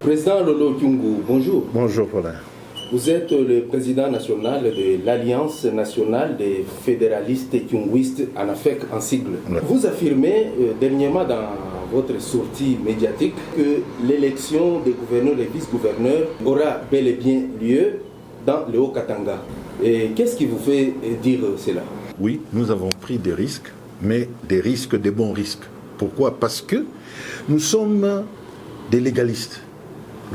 Président Lolo Kyungu, bonjour. Bonjour Paulin. Vous êtes le président national de l'Alliance nationale des fédéralistes kyunguistes en Afrique en sigle. Ouais. Vous affirmez dernièrement dans votre sortie médiatique que l'élection des gouverneurs et vice-gouverneurs aura bel et bien lieu dans le Haut-Katanga. Et qu'est-ce qui vous fait dire cela? Oui, nous avons pris des risques, mais des bons risques. Pourquoi? Parce que nous sommes des légalistes.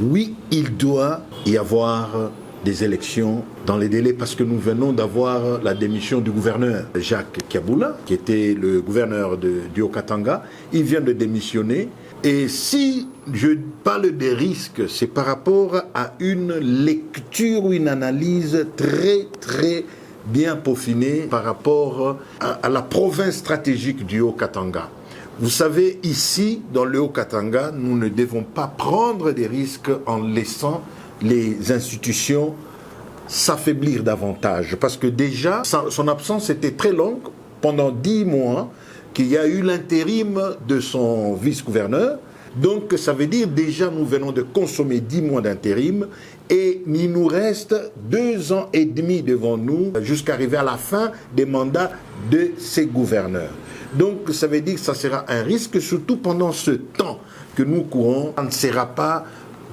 Oui, il doit y avoir des élections dans les délais parce que nous venons d'avoir la démission du gouverneur Jacques Kiaboula, qui était le gouverneur du Haut-Katanga. Il vient de démissionner. Et si je parle des risques, c'est par rapport à une lecture ou une analyse très bien peaufinée par rapport à la province stratégique du Haut-Katanga. Vous savez, ici, dans le Haut-Katanga, nous ne devons pas prendre des risques en laissant les institutions s'affaiblir davantage. Parce que déjà, son absence était très longue, pendant 10 mois, qu'il y a eu l'intérim de son vice-gouverneur. Donc, ça veut dire déjà, nous venons de consommer 10 mois d'intérim et il nous reste 2 ans et demi devant nous jusqu'à arriver à la fin des mandats de ces gouverneurs. Donc, ça veut dire que ça sera un risque, surtout pendant ce temps que nous courons. Ça ne sera pas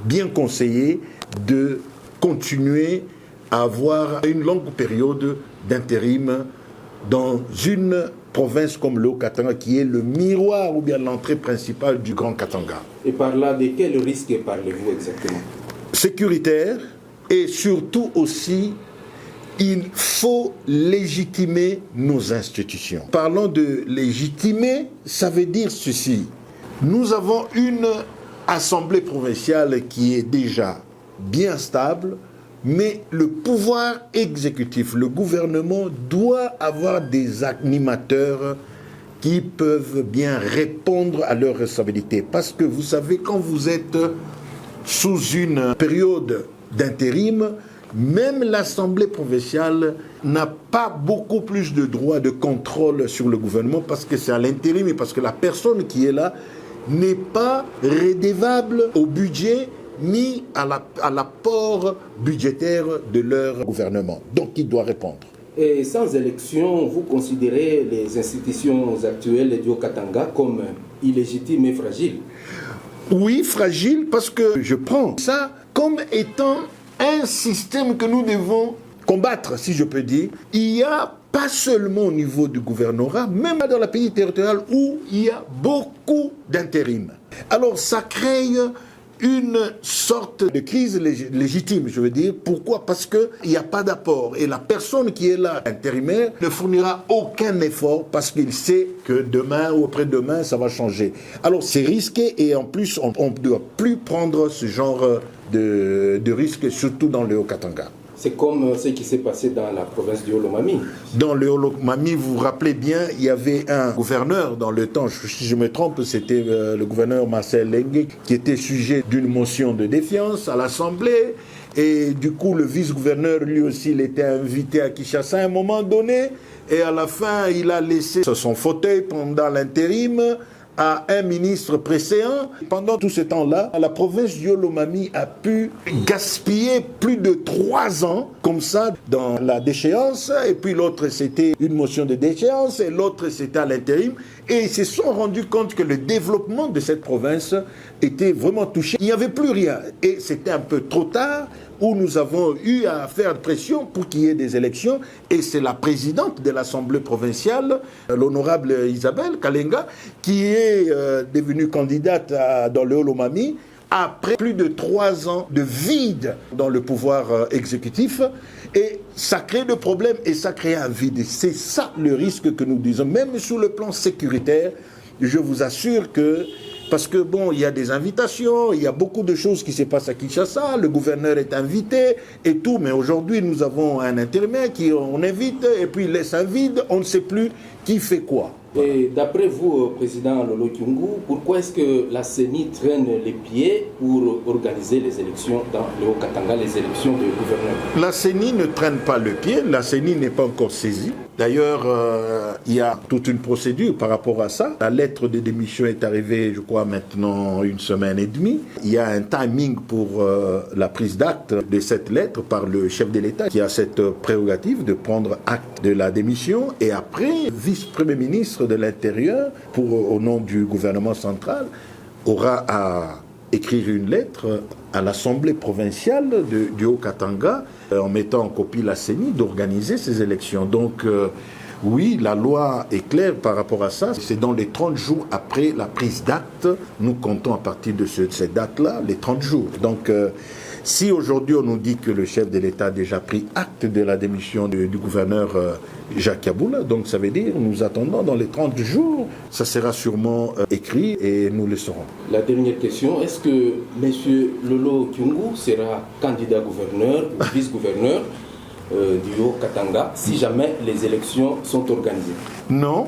bien conseillé de continuer à avoir une longue période d'intérim dans une province comme le Haut-Katanga, qui est le miroir ou bien l'entrée principale du Grand Katanga. Et par là, de quel risque parlez-vous exactement? Sécuritaire et surtout aussi, il faut légitimer nos institutions. Parlons de légitimer, ça veut dire ceci. Nous avons une assemblée provinciale qui est déjà bien stable, mais le pouvoir exécutif, le gouvernement, doit avoir des animateurs qui peuvent bien répondre à leurs responsabilités. Parce que vous savez, quand vous êtes sous une période d'intérim, même l'Assemblée provinciale n'a pas beaucoup plus de droits de contrôle sur le gouvernement parce que c'est à l'intérim et parce que la personne qui est là n'est pas redevable au budget ni à l'apport budgétaire de leur gouvernement. Donc, il doit répondre. Et sans élection, vous considérez les institutions actuelles du Haut-Katanga comme illégitimes et fragiles? Oui, fragile, parce que je prends ça comme étant un système que nous devons combattre, si je peux dire. Il y a pas seulement au niveau du gouvernorat, même dans la pays territoriale où il y a beaucoup d'intérim. Alors ça crée une sorte de crise légitime, je veux dire. Pourquoi? Parce qu'il n'y a pas d'apport. Et la personne qui est là, intérimaire, ne fournira aucun effort parce qu'il sait que demain ou après-demain, ça va changer. Alors c'est risqué et en plus, on ne doit plus prendre ce genre de risque, surtout dans le Haut-Katanga. C'est comme ce qui s'est passé dans la province du Haut-Lomami. Dans le Haut-Lomami, vous vous rappelez bien, il y avait un gouverneur dans le temps, si je me trompe, c'était le gouverneur Marcel Lengue, qui était sujet d'une motion de défiance à l'Assemblée. Et du coup, le vice-gouverneur, lui aussi, il était invité à Kinshasa à un moment donné. Et à la fin, il a laissé son fauteuil pendant l'intérim à un ministre précédent. Pendant tout ce temps-là, la province du Haut-Lomami a pu gaspiller plus de 3 ans comme ça dans la déchéance, et puis l'autre c'était une motion de déchéance, et l'autre c'était à l'intérim, et ils se sont rendus compte que le développement de cette province était vraiment touché. Il n'y avait plus rien, et c'était un peu trop tard, où nous avons eu à faire pression pour qu'il y ait des élections, et c'est la présidente de l'Assemblée provinciale, l'honorable Isabelle Kalenga, qui est devenue candidate dans le Haut-Lomami, après plus de 3 ans de vide dans le pouvoir exécutif, et ça crée des problèmes et ça crée un vide. C'est ça le risque que nous disons, même sur le plan sécuritaire. Je vous assure que, parce que bon, il y a des invitations, il y a beaucoup de choses qui se passent à Kinshasa, le gouverneur est invité et tout, mais aujourd'hui nous avons un intérimaire qui on invite et puis il laisse un vide, on ne sait plus Qui fait quoi? Et d'après vous, Président Lolo Kyungu, pourquoi est-ce que la CENI traîne les pieds pour organiser les élections dans le Haut-Katanga, les élections de gouverneur? La CENI ne traîne pas le pied, la CENI n'est pas encore saisie. D'ailleurs, il y a toute une procédure par rapport à ça. La lettre de démission est arrivée, je crois, maintenant une semaine et demie. Il y a un timing pour la prise d'acte de cette lettre par le chef de l'État qui a cette prérogative de prendre acte de la démission et après, vice-premier ministre de l'Intérieur, au nom du gouvernement central, aura à écrire une lettre à l'Assemblée provinciale du Haut-Katanga en mettant en copie la CENI d'organiser ces élections. Donc oui, la loi est claire par rapport à ça. C'est dans les 30 jours après la prise d'acte. Nous comptons à partir de cette date-là, les 30 jours. Donc si aujourd'hui on nous dit que le chef de l'État a déjà pris acte de la démission du gouverneur Jacques Kaboula, donc ça veut dire nous attendons dans les 30 jours, ça sera sûrement écrit et nous le saurons. La dernière question, est-ce que M. Lolo Kyungu sera candidat gouverneur ou vice-gouverneur du Haut-Katanga si jamais les élections sont organisées? Non,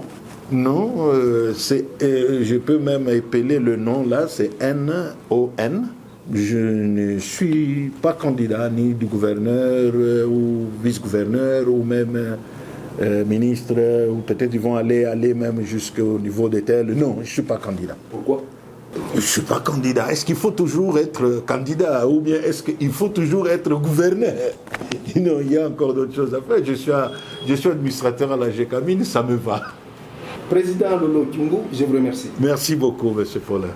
je peux même épeler le nom là, c'est N-O-N. Je ne suis pas candidat ni du gouverneur ou vice-gouverneur ou même ministre, ou peut-être ils vont aller même jusqu'au niveau des tels. Non, je ne suis pas candidat. Pourquoi? Je ne suis pas candidat. Est-ce qu'il faut toujours être candidat ou bien est-ce qu'il faut toujours être gouverneur? Non, il y a encore d'autres choses à faire. Je suis administrateur à la GECAMINE, ça me va. Président Lolo Kyungu, je vous remercie. Merci beaucoup, M. Paulin.